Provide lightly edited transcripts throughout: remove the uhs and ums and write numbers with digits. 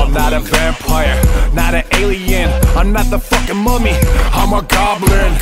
I'm not a vampire, not an alien. I'm not the fucking mummy, I'm a goblin.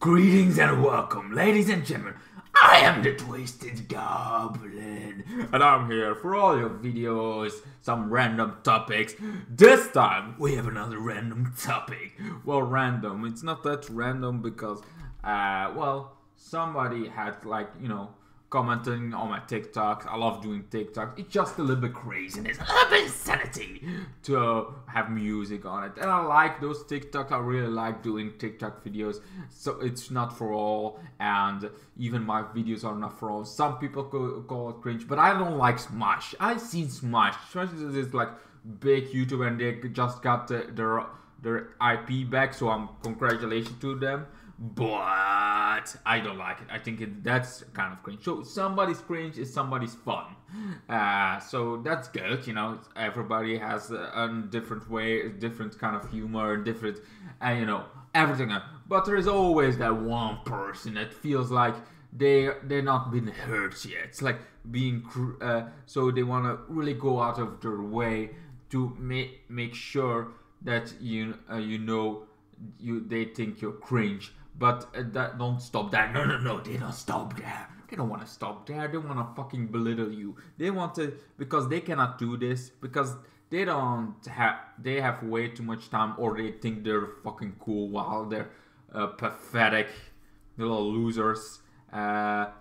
Greetings and welcome, ladies and gentlemen. I am the Twisted Goblin, and I'm here for all your videos, some random topics. This time, we have another random topic. Well, random, it's not that random because, well, somebody had, like, you know, commenting on my TikTok. I love doing TikTok. It's just a little bit craziness, a little bit insanity to have music on it. And I like those TikToks. I really like doing TikTok videos. So it's not for all, and even my videos are not for all. Some people call it cringe, but I don't like Smash. I've seen Smash. Smash is this like big YouTuber, and they just got their IP back. So congratulations to them. But I don't like it. I think that's kind of cringe. So somebody's cringe is somebody's fun. So that's good, you know. Everybody has a different way, different kind of humor, different, you know, everything. But there is always that one person that feels like they're not been hurt yet. It's like being, so they want to really go out of their way to make sure that they think you're cringe. But that don't stop there. No, they don't stop there. They don't want to stop there. They want to fucking belittle you. They want to, because they cannot do this, because they have way too much time, or they think they're fucking cool while they're pathetic little losers.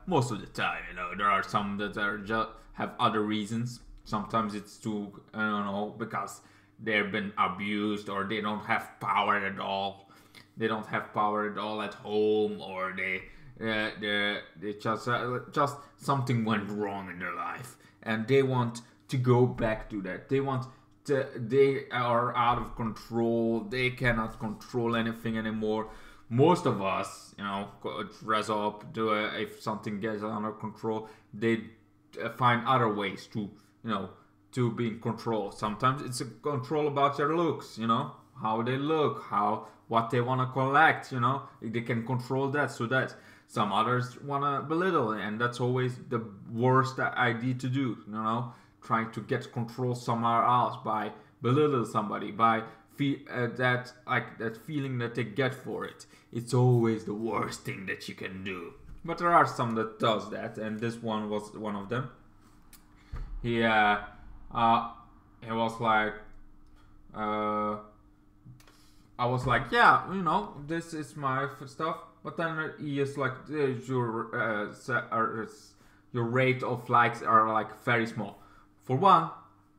Most of the time, you know, there are some that are just have other reasons. Sometimes it's too, I don't know, because they've been abused, or they don't have power at all. They don't have power at all at home, or they just something went wrong in their life, and they want to go back to that. They are out of control. They cannot control anything anymore. Most of us, you know, dress up, if something gets under control, they find other ways to, you know, to be in control. Sometimes it's a control about their looks, you know, how they look, what they want to collect, you know, they can control that. So that some others want to belittle, and that's always the worst idea to do, you know, trying to get control somewhere else by belittling somebody, by that feeling that they get for it. It's always the worst thing that you can do. But there are some that does that, and this one was one of them. He was like, I was like, yeah, you know, this is my stuff. But then he is like, your rate of likes are like very small. For one,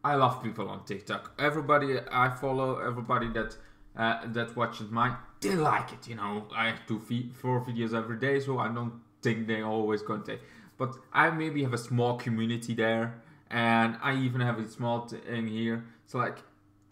I love people on TikTok. Everybody I follow, everybody that watches mine, they like it. You know, I do 4 videos every day, so I don't think they always content. But I maybe have a small community there, and I even have a small thing here. So like,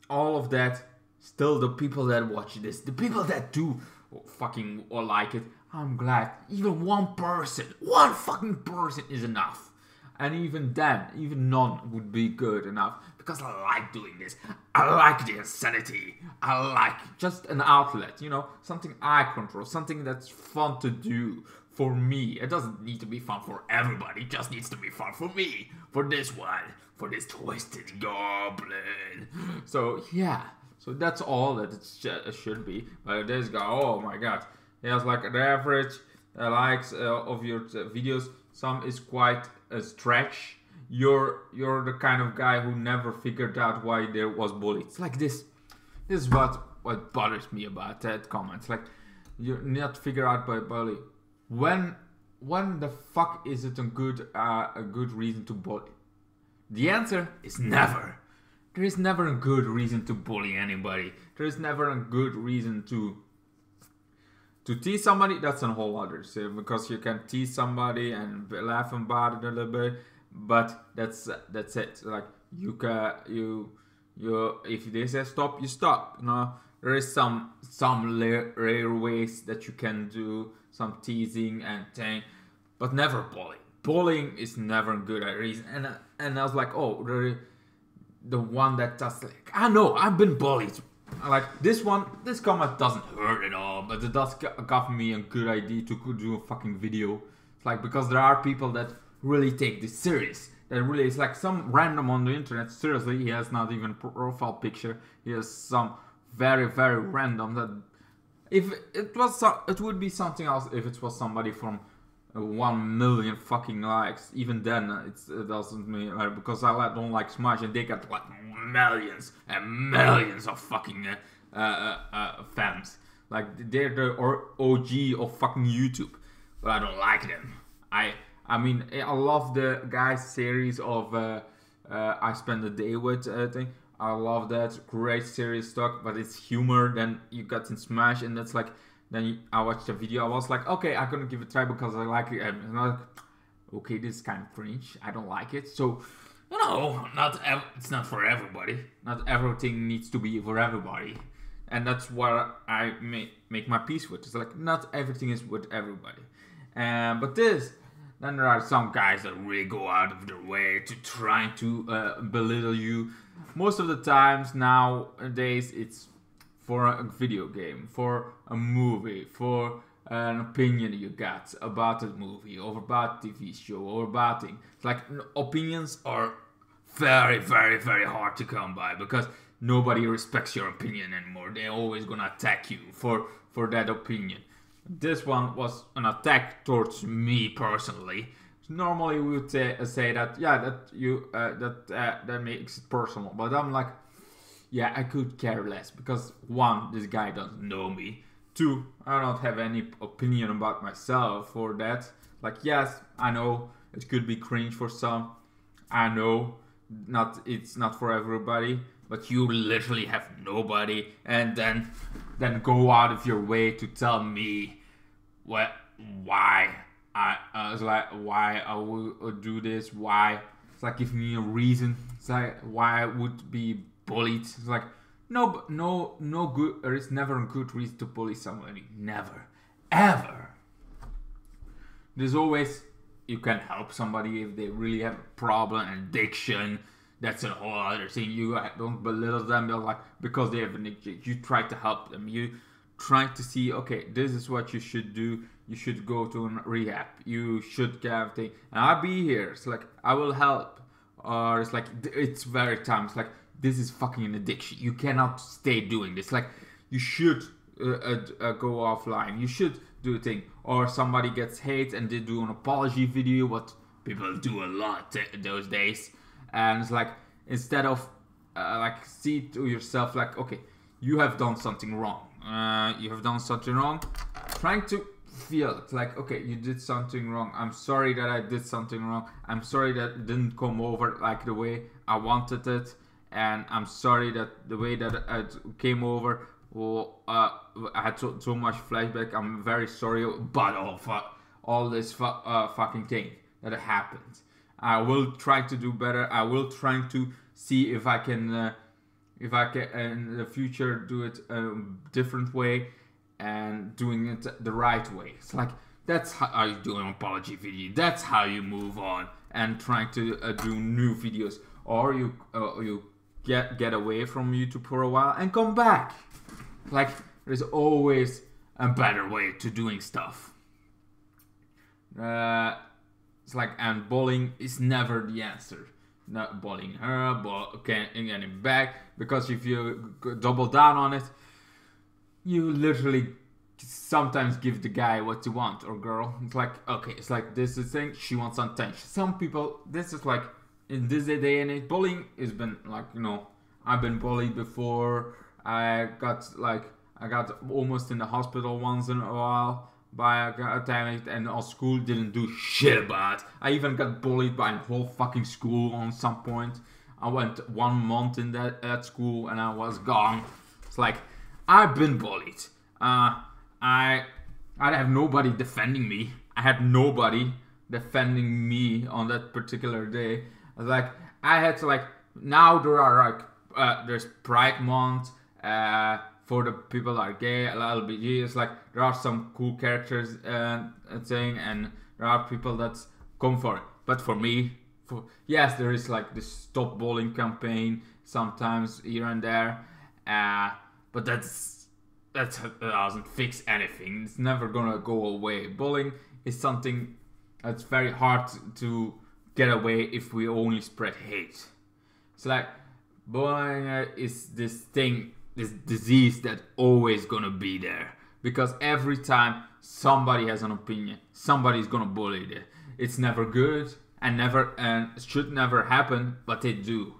all of that. Still, the people that watch this, the people that do fucking or like it, I'm glad. Even one fucking person is enough. And even then, even none would be good enough. Because I like doing this. I like the insanity. I like just an outlet, you know, something I control, something that's fun to do for me. It doesn't need to be fun for everybody. It just needs to be fun for me. For this one. For this Twisted Goblin. So, yeah. So that's all that it should be. But this guy, oh my god, he has like the average likes of your videos. Some is quite a stretch. You're the kind of guy who never figured out why there was bullied. It's like this. This is what bothers me about that comment. Like, you're not figured out by bully. When the fuck is it a good reason to bully? The answer is never. There is never a good reason to bully anybody. There is never a good reason to tease somebody. That's a whole other thing, because you can tease somebody and laugh about it a little bit, but that's it. Like, if they say stop, you stop. You know, there is some rare ways that you can do some teasing and thing, but never bullying. Bullying is never a good reason. And I was like, oh, the one that does, like, I know, I've been bullied. Like, this comment doesn't hurt at all, but it does give me a good idea to do a fucking video. It's like, because there are people that really take this serious. that really is like some random on the internet. Seriously, he has not even profile picture. He has some very random that if it was it would be something else if it was somebody from 1 million fucking likes. Even then it doesn't mean because I don't like Smash and they got like millions and millions of fucking fans. Like they're the OG of fucking YouTube, but I don't like them. I mean I love the guy's series of I Spend the Day With thing. I love that, great serious stuff, but it's humor. Then you got in Smash, and that's like, I watched the video. I was like, okay, I'm gonna give it a try because I like it. And I'm like, okay, this is kind of cringe. I don't like it. So, you know, it's not for everybody. Not everything needs to be for everybody, and that's what I make my peace with. It's like not everything is with everybody, but then there are some guys that really go out of their way to try to belittle you. Most of the times nowadays it's for a video game, for a movie, for an opinion you got about a movie or about a TV show or about things. It's like opinions are very hard to come by because nobody respects your opinion anymore. They're always gonna attack you for that opinion. This one was an attack towards me personally. Normally we would say that that makes it personal, but I'm like, yeah, I could care less because 1, this guy doesn't know me. 2, I don't have any opinion about myself for that. Like, yes, I know it could be cringe for some. I know it's not for everybody, but you literally have nobody, and then go out of your way to tell me why I was like, why I would do this, why. It's like, give me a reason. It's like, why I would be bullied. It's like, no good, there is never a good reason to bully somebody. Never. Ever. There's always, you can help somebody if they really have a problem, an addiction. That's a whole other thing. You don't belittle them. They're like, because they have an addiction. You try to help them. You try to see, okay, this is what you should do. You should go to a rehab. You should get thing. And I'll be here. It's like, I will help. Or it's like, it's very time. It's like, this is fucking an addiction. You cannot stay doing this. Like, you should go offline. You should do a thing. Or somebody gets hate and they do an apology video, what people do a lot those days. And it's like, instead of like, see to yourself like, okay, you have done something wrong. Trying to feel it like, okay, you did something wrong. I'm sorry that I did something wrong. I'm sorry that it didn't come over like the way I wanted it. And I'm sorry that the way that it came over, I had so much flashback. I'm very sorry about all this fucking thing that happened. I will try to do better. I will try to see if I can in the future do it a different way and doing it the right way. It's like, that's how you do an apology video. That's how you move on and trying to do new videos. Or you get away from YouTube for a while and come back. Like, there's always a better way to doing stuff. It's like, and bullying is never the answer. Not bullying her, but getting back, because if you double down on it, you literally sometimes give the guy what you want, or girl. It's like, okay, it's like, this is the thing, she wants attention. Some people, this is like, in this day and age, bullying has been like, you know, I've been bullied before. I got almost in the hospital once in a while by a guy, and our school didn't do shit about it. I even got bullied by a whole fucking school on some point. I went 1 month in that school and I was gone. It's like, I've been bullied. I have nobody defending me. I had nobody defending me on that particular day. Like, I had to, like, now there are like there's Pride Month for the people that are gay, LGBTQ. It's like, there are some cool characters thing, and there are people that come for it. But for me, yes, there is like this stop bullying campaign sometimes here and there, but that doesn't fix anything. It's never gonna go away. Bullying is something that's very hard to get away if we only spread hate. It's like bullying is this thing, this disease that always gonna be there, because every time somebody has an opinion, somebody's gonna bully it. It's never good and should never happen, but they do.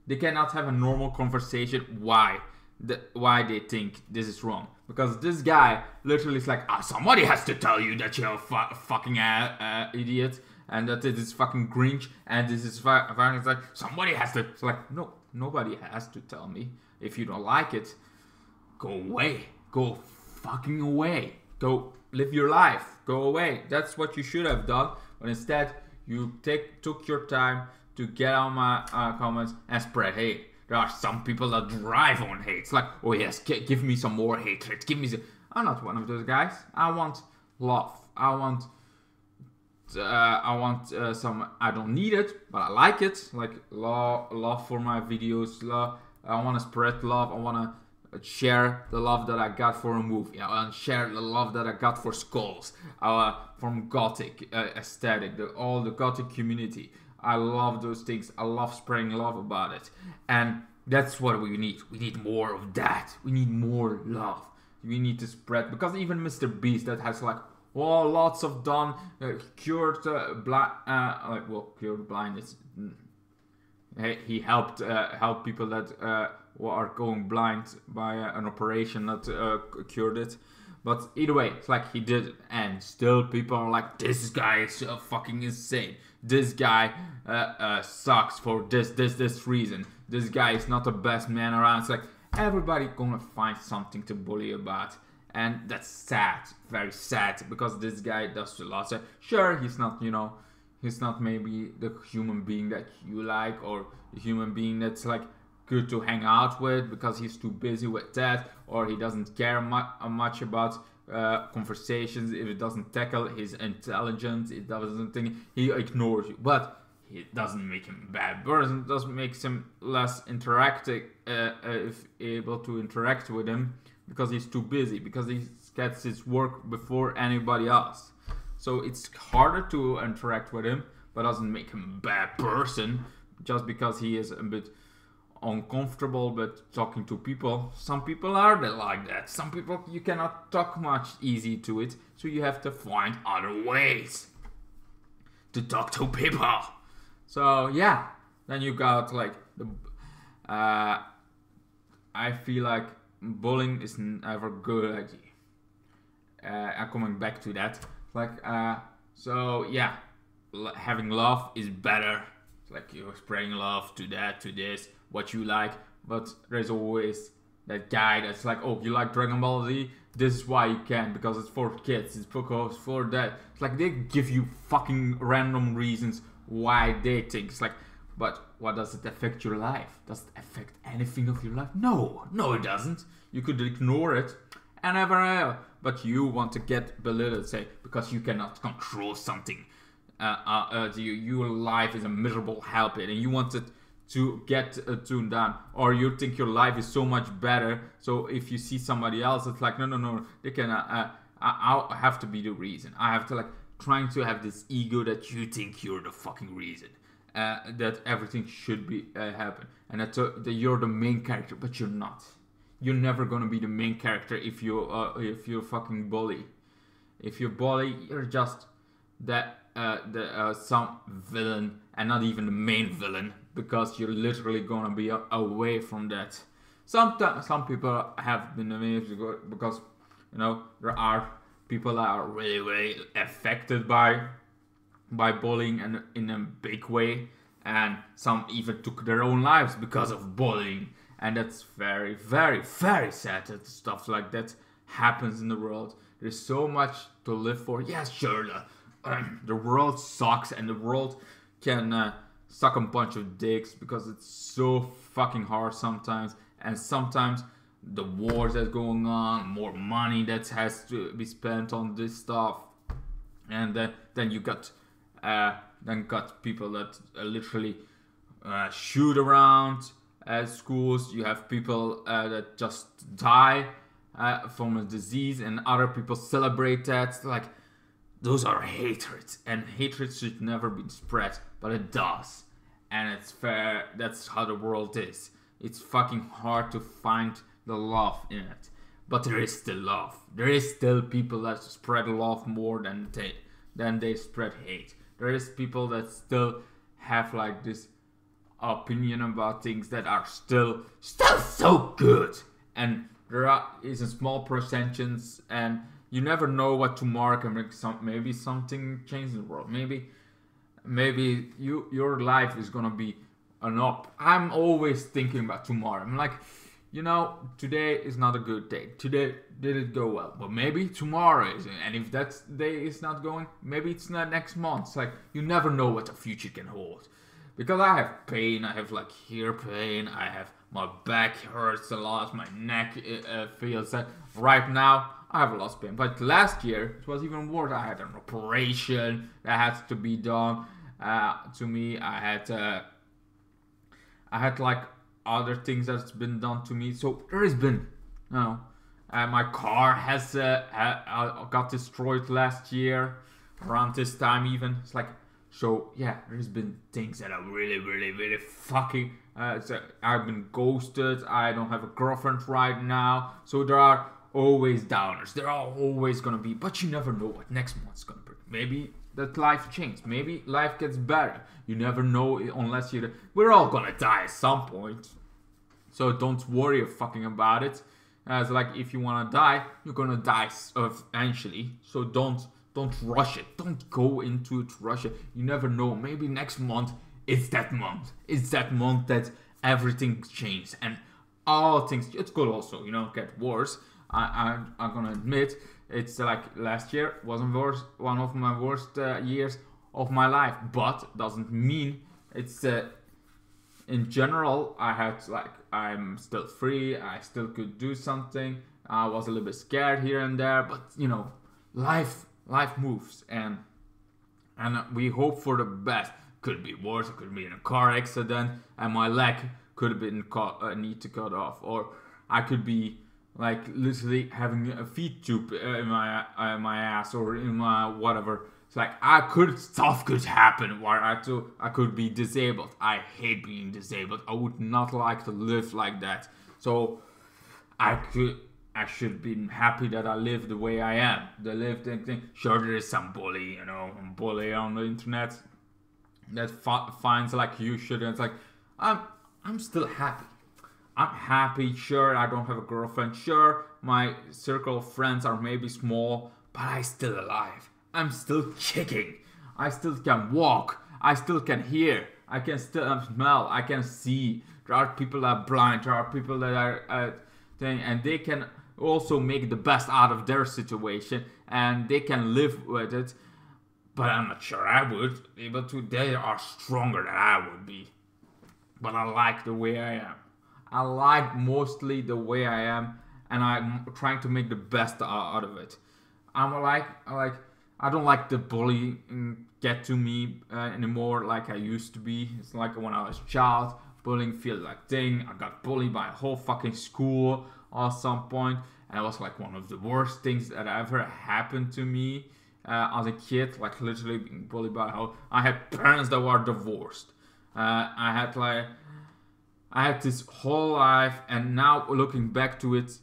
They cannot have a normal conversation. Why they think this is wrong? Because this guy literally is like, somebody has to tell you that you're a fucking idiot, and that it is fucking cringe, and this is fucking, it's like, somebody has to. It's like, no, nobody has to tell me. If you don't like it, go away. Go fucking away. Go live your life. Go away. That's what you should have done. But instead, you took your time to get on my comments and spread hate. There are some people that drive on hate. It's like, oh yes, give me some more hatred. Give me some. I'm not one of those guys. I want love. I want some. I don't need it, but I like it. Like love for my videos. Love. I want to spread love. I want to share the love that I got for a movie. I want to share the love that I got for Skulls. From Gothic aesthetic. All the Gothic community. I love those things. I love spreading love about it. And that's what we need. We need more of that. We need more love. We need to spread. Because even Mr. Beast that has like, lots of done, cured cured blindness. He helped people that are going blind by an operation that cured it. But either way, it's like he did it, and still people are like, this guy is fucking insane. This guy sucks for this reason. This guy is not the best man around. It's like, everybody gonna find something to bully about. And that's sad, very sad, because this guy does a lot. So, sure, he's not, he's not maybe the human being that you like, or the human being that's like good to hang out with, because he's too busy with that, or he doesn't care much about conversations. If it doesn't tackle his intelligence, it doesn't think, he ignores you. But it doesn't make him a bad person. It doesn't make him less interactive, if able to interact with him, because he's too busy, because he gets his work before anybody else. So it's harder to interact with him, but doesn't make him a bad person just because he is a bit uncomfortable but talking to people. Some people are like that. Some people you cannot talk much easy to it, so you have to find other ways to talk to people. So yeah, then you got like the I feel like bullying is never good. I'm coming back to that. Like so yeah, having love is better. It's like you're spreading love to that, to this, what you like. But there's always that guy that's like, oh, you like Dragon Ball Z? This is why you can, because it's for kids. It's because for that. It's like they give you fucking random reasons why they think. It's like, but what does it affect your life? Does it affect anything of your life? No, it doesn't. You could ignore it and never. But you want to get belittled, say, because you cannot control something. Your life is a miserable helpet, and you want it to get tuned down, or you think your life is so much better. So if you see somebody else, it's like, no, they can. I have to be the reason. I have to like trying to have this ego that you think you're the fucking reason. That everything should be happen, and that you're the main character, but you're not. You're never gonna be the main character if you're fucking bully. If you bully, you're just that some villain, and not even the main villain, because you're literally gonna be away from that. Some people have been amazed because there are people that are really, really affected by bullying, and in a big way, and some even took their own lives because of bullying, and that's very, very, very sad that stuff like that happens in the world. There's so much to live for. Yes, sure, the world sucks, and the world can suck a bunch of dicks, because it's so fucking hard sometimes, and sometimes the wars that's going on, more money that has to be spent on this stuff, and then you got people that literally shoot around at schools. You have people that just die from a disease, and other people celebrate that. Like, those are hatreds, and hatred should never be spread. But but it does. And it's fair, that's how the world is. It's fucking hard to find the love in it. But there is still love. There is still people that spread love more than they spread hate. There is people that still have like this opinion about things that are still so good. And there is a small percentage, and you never know what tomorrow can bring. Maybe something changes in the world. Maybe your life is gonna be an up. I'm always thinking about tomorrow. I'm like, today is not a good day. Today didn't go well, but maybe tomorrow is. And if that day is not going, maybe it's not next month. It's like, you never know what the future can hold. Because I have pain, I have like ear pain, I have my back hurts a lot, my neck feels like right now I have a lot of pain. But last year it was even worse. I had an operation that had to be done to me. I had like other things that's been done to me. So there has been, my car has got destroyed last year around this time even. It's like, so yeah, there's been things that are really, really, really fucking. So I've been ghosted. I don't have a girlfriend right now. So there are always downers. There are always gonna be, but you never know what next month's gonna bring. Maybe that life changes. Maybe life gets better. You never know unless you're. We're all gonna die at some point. So don't worry fucking about it. It's like if you wanna die, you're gonna die eventually. So don't rush it. Don't go into it, rush it. You never know. Maybe next month, it's that month. It's that month that everything changes. And all things, it could also, get worse. I'm gonna admit, it's like last year wasn't one of my worst years of my life. But doesn't mean it's, in general, I'm still free. I still could do something. I was a little bit scared here and there. But, life moves, and we hope for the best. Could be worse. It could be in a car accident, and my leg could have been need to cut off, or I could be like literally having a feed tube in my ass or in my whatever. It's like stuff could happen where I could be disabled. I hate being disabled. I would not like to live like that. So I should be happy that I live the way I am. Sure, there is some bully, bully on the internet that finds like you should. And it's like, I'm still happy. I'm happy. Sure, I don't have a girlfriend. Sure, my circle of friends are maybe small, but I'm still alive. I'm still kicking. I still can walk. I still can hear. I can still smell. I can see. There are people that are blind. There are people that are and they can also make the best out of their situation, and they can live with it. But I'm not sure I would be able to. They are stronger than I would be. But I like the way I am. I like mostly the way I am, and I'm trying to make the best out of it. I don't like the bullying get to me anymore like I used to be. It's like when I was a child, bullying feels like thing. I got bullied by a whole fucking school at some point, and it was like one of the worst things that ever happened to me as a kid. Like literally being bullied by a whole. I had parents that were divorced. I had this whole life, and now looking back to it,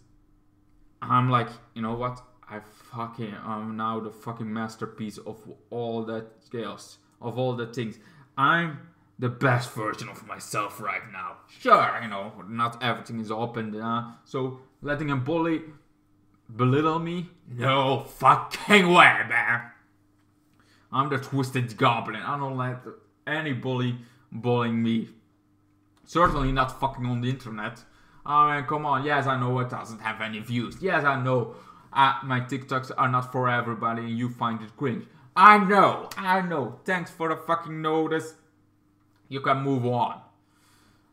I'm like, you know what? I'm now the fucking masterpiece of all that chaos, of all the things. I'm the best version of myself right now. Sure, not everything is open. So letting a bully belittle me? No fucking way, man. I'm the twisted goblin. I don't let any bully bullying me. Certainly not fucking on the internet. I mean, come on. Yes, I know it doesn't have any views. Yes, I know my TikToks are not for everybody and you find it cringe. I know. Thanks for the fucking notice. You can move on.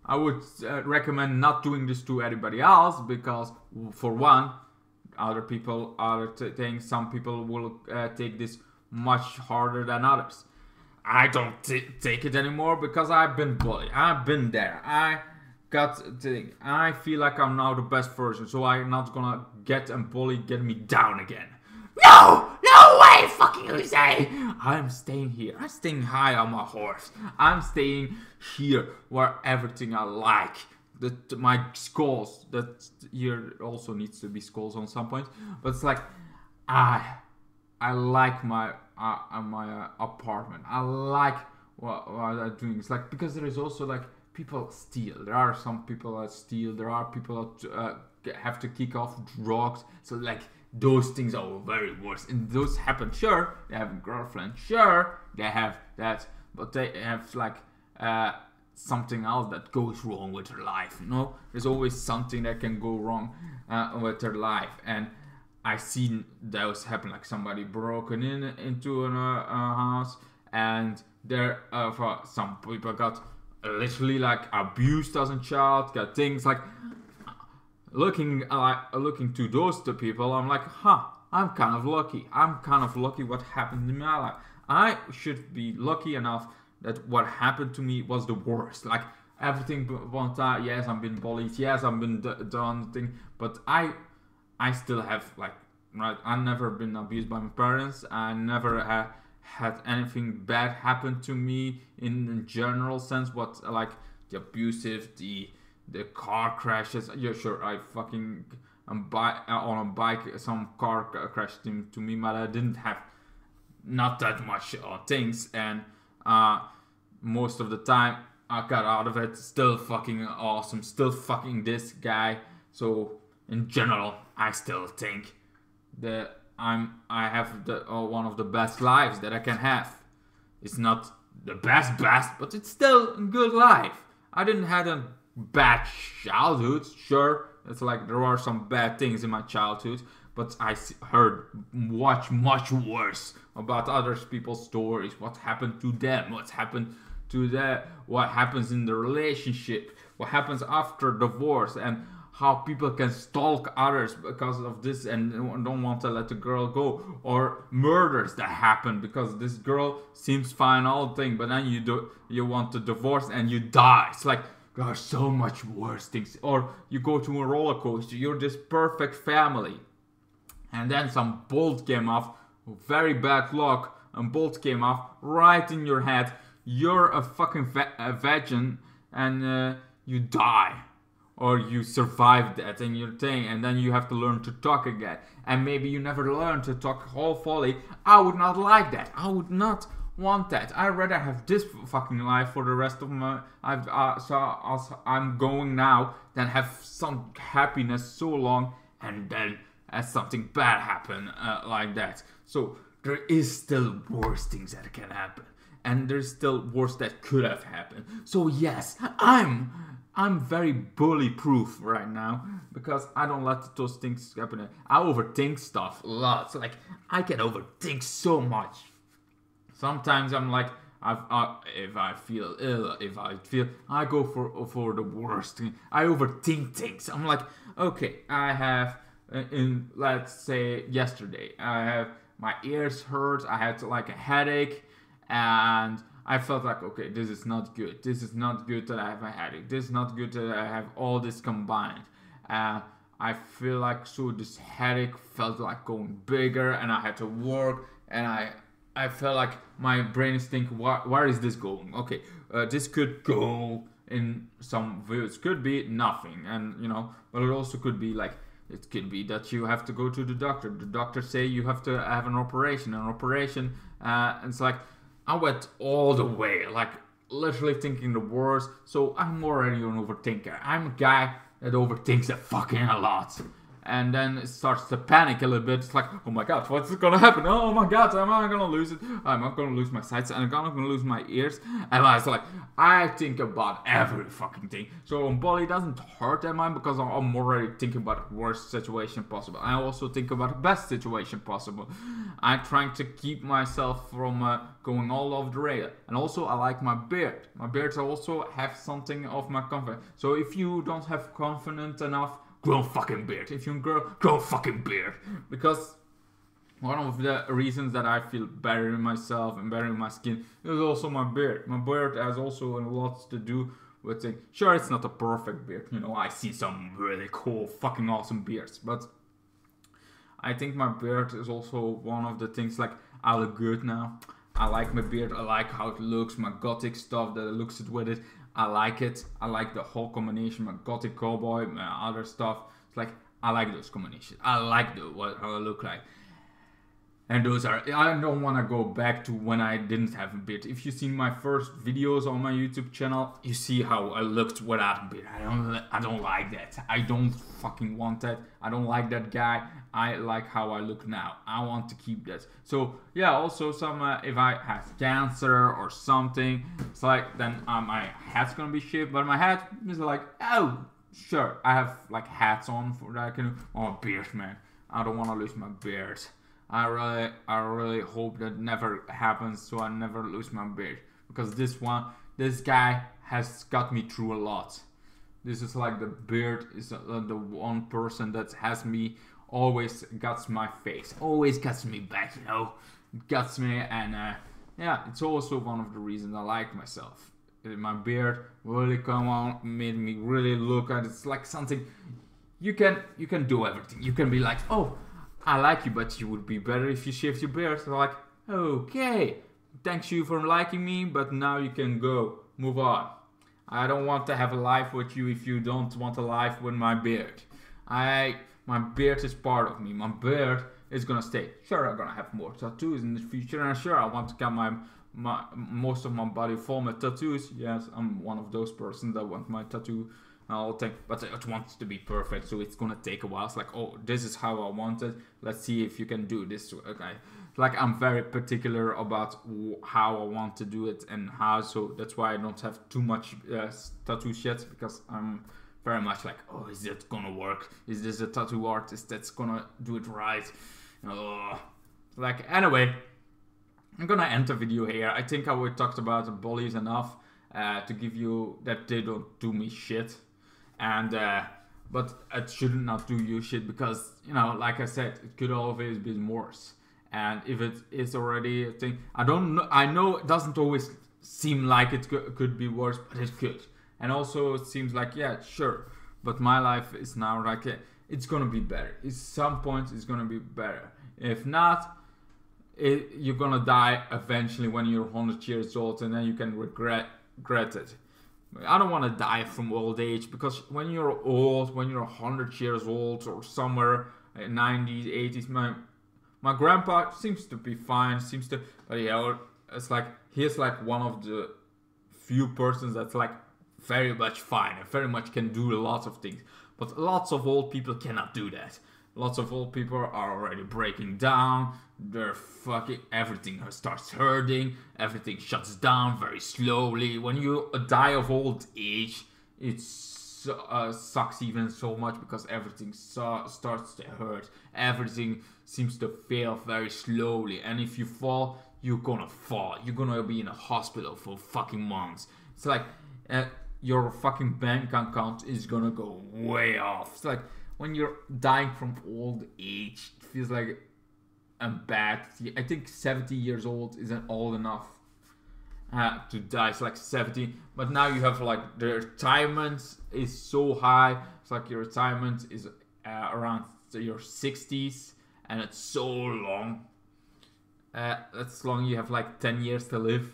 I would recommend not doing this to anybody else because, for one, other things, some people will take this much harder than others. I don't take it anymore because I've been bullied. I've been there. I feel like I'm now the best version, so I'm not gonna get a bully get me down again. No way! I fucking say, I'm staying here. I'm staying high on my horse. I'm staying here where everything I like. My skulls. That here also needs to be skulls on some point. But it's like, I like my apartment. I like what I'm doing. It's like, because there is also like people steal. There are some people that steal. There are people that have to kick off drugs. So like those things are very worse. And those happen. Sure, they have a girlfriend. Sure, they have that, but they have like something else that goes wrong with their life. You know, there's always something that can go wrong with their life. And I seen those happen. Like somebody broken into a house, and there for some people got literally like abused as a child, got things like looking to those two people. I'm like, I'm kind of lucky. I'm kind of lucky what happened in my life. I should be lucky enough that what happened to me was the worst. Like everything one time, yes, I've been bullied, yes, I've been done thing, but I still have like, right, I've never been abused by my parents. I never had anything bad happen to me in general sense. What like the abusive, the car crashes. Yeah, sure, I fucking on a bike, some car crashed into me, but I didn't have not that much things, and most of the time I got out of it still fucking awesome, still fucking this guy. So in general, I still think that I have one of the best lives that I can have. It's not the best, but it's still a good life. I didn't have a bad childhood. Sure, it's like there are some bad things in my childhood, but I heard much worse about other people's stories. What happened to them? What's happened to them? What happens in the relationship? What happens after divorce? And how people can stalk others because of this and don't want to let the girl go, or murders that happen because this girl seems fine, all thing, but then you want to divorce and you die. It's like there are so much worse things. Or you go to a roller coaster, you're this perfect family, and then some bolt came off, very bad luck, and bolt came off right in your head. You're a fucking virgin, and you die. Or you survive that and your thing, and then you have to learn to talk again. And maybe you never learn to talk whole fully. I would not like that. I would not want that. I'd rather have this fucking life for the rest of my life. So as I'm going now, than have some happiness so long and then something bad happen like that. So there is still worse things that can happen, and there's still worse that could have happened. So yes, I'm very bully proof right now because I don't let those things happen. I overthink stuff a lot. So like I can overthink so much. Sometimes I'm like, if I feel ill, I go for the worst thing. I overthink things. I'm like, okay, I have let's say yesterday, I have my ears hurt. I had like a headache, and I felt like, okay, this is not good. This is not good that I have a headache. This is not good that I have all this combined. I feel like, so this headache felt like going bigger, and I had to work, and I felt like my brain is thinking, where is this going? Okay, this could go in some views. Could be nothing, and but it also could be like, it could be that you have to go to the doctor. The doctor say you have to have an operation. It's like, I went all the way, like literally thinking the worst. So I'm already an overthinker. I'm a guy that overthinks it fucking a lot. And then it starts to panic a little bit. It's like, oh my god, what's gonna happen? Oh my god, am I gonna lose it? I'm not gonna lose my sights, and I'm not gonna lose my ears. And I was like, I think about every fucking thing. So on bully doesn't hurt that much because I'm already thinking about the worst situation possible. I also think about the best situation possible. I'm trying to keep myself from going all over the radar. And also, I like my beard. My beards also have something of my confidence. So if you don't have confidence enough, grow a fucking beard. If you grow a fucking beard. Because one of the reasons that I feel better in myself and better in my skin is also my beard. My beard has also a lot to do with it. Sure, it's not a perfect beard. I see some really cool, fucking awesome beards. But I think my beard is also one of the things, like, I look good now. I like my beard. I like how it looks. My gothic stuff that looks with it. I like it. I like the whole combination. My gothic cowboy, my other stuff. It's like, I like those combinations. I like how I look like. And those are, I don't want to go back to when I didn't have a beard. If you've seen my first videos on my YouTube channel, you see how I looked without a beard. I don't like that. I don't fucking want that. I don't like that guy. I like how I look now. I want to keep that. So yeah, also some, if I have cancer or something, it's like, then my hat's gonna be shit. But my hat is like, oh, sure. I have like hats on for that. Oh, beard, man. I don't want to lose my beard. I really hope that never happens, so I never lose my beard. Because this guy has got me through a lot. This is like the beard is the one person that has me, always gets my face, always gets me back, you know, gets me, and yeah, it's also one of the reasons I like myself. My beard really come on, made me really look at it. It's like something you can do everything. You can be like, oh, I like you, but you would be better if you shaved your beard. So like, okay, thanks you for liking me, but now you can go, move on. I don't want to have a life with you if you don't want a life with my beard. My beard is part of me. My beard is gonna stay. Sure, I'm gonna have more tattoos in the future, and sure, I want to get my most of my body full with tattoos. Yes, I'm one of those persons that want my tattoo. I'll take, but it wants to be perfect, so it's gonna take a while. It's like, oh, this is how I want it. Let's see if you can do this. Okay, like I'm very particular about how I want to do it and how. So that's why I don't have too much tattoos yet, because I'm very much like, oh, is it gonna work? Is this a tattoo artist that's gonna do it right? Like, anyway, I'm gonna end the video here. I think I would talked about the bullies enough to give you that they don't do me shit. And but it should not do you shit, because, you know, like I said, it could always be worse. And if it is already a thing, I don't know. I know it doesn't always seem like it could be worse, but it could. And also it seems like, yeah, sure, but my life is now like it's gonna be better. At some point it's gonna be better. If not, you're gonna die eventually when you're 100 years old, and then you can regret it. I don't want to die from old age, because when you're old, when you're 100 years old or somewhere in 90s, 80s, my grandpa seems to be fine, but yeah, it's like, he's like one of the few persons that's like very much fine and very much can do lots of things. But lots of old people cannot do that. Lots of old people are already breaking down. They're fucking, everything starts hurting. Everything shuts down very slowly. When you die of old age, it sucks even so much, because everything starts to hurt. Everything seems to fail very slowly. And if you fall, you're gonna fall. You're gonna be in a hospital for fucking months. It's like your fucking bank account is gonna go way off. It's like, when you're dying from old age, it feels like bad. I think 70 years old isn't old enough to die. It's like 70. But now you have like, the retirement is so high. It's like your retirement is around your 60s. And it's so long. That's long. You have like 10 years to live.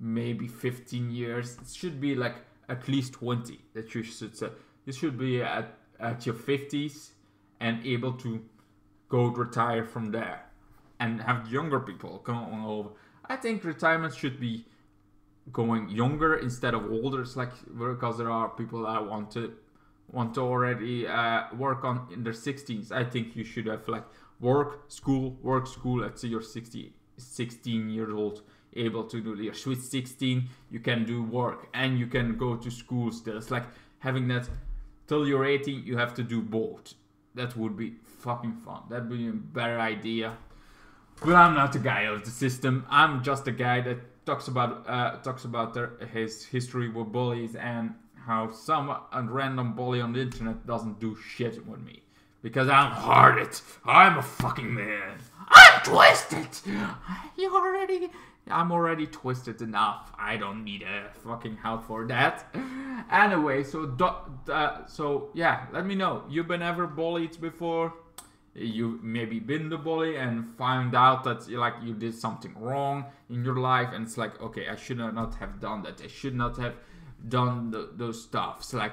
Maybe 15 years. It should be like at least 20 that you should say. You should be at your 50s and able to go retire from there, and have younger people come over. I think retirement should be going younger instead of older. It's like, because there are people that want to already work on in their 60s. I think you should have like work, school. Let's say you're 16 years old, able to do your sweet 16. You can do work and you can go to school still. It's like having that. Till you're 18, you have to do both. That would be fucking fun. That'd be a better idea. But I'm not the guy of the system. I'm just a guy that talks about his history with bullies, and how some random bully on the internet doesn't do shit with me. Because I'm hearted. I'm a fucking man. I'm twisted. I'm already twisted enough. I don't need a fucking help for that. Anyway, so yeah, let me know. You've been ever bullied before? you maybe been the bully and find out that like you did something wrong in your life, and it's like, okay, I should not have done that. I should not have done those stuffs. Like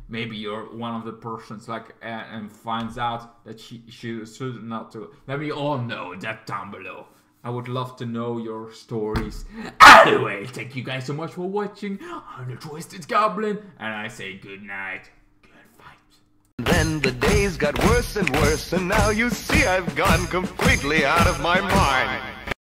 maybe you're one of the persons like and finds out that she should not do. Let me all know that down below. I would love to know your stories. Anyway, thank you guys so much for watching. I'm the Twisted Goblin, and I say good night. Then the days got worse and worse, and now you see I've gone completely out of my mind.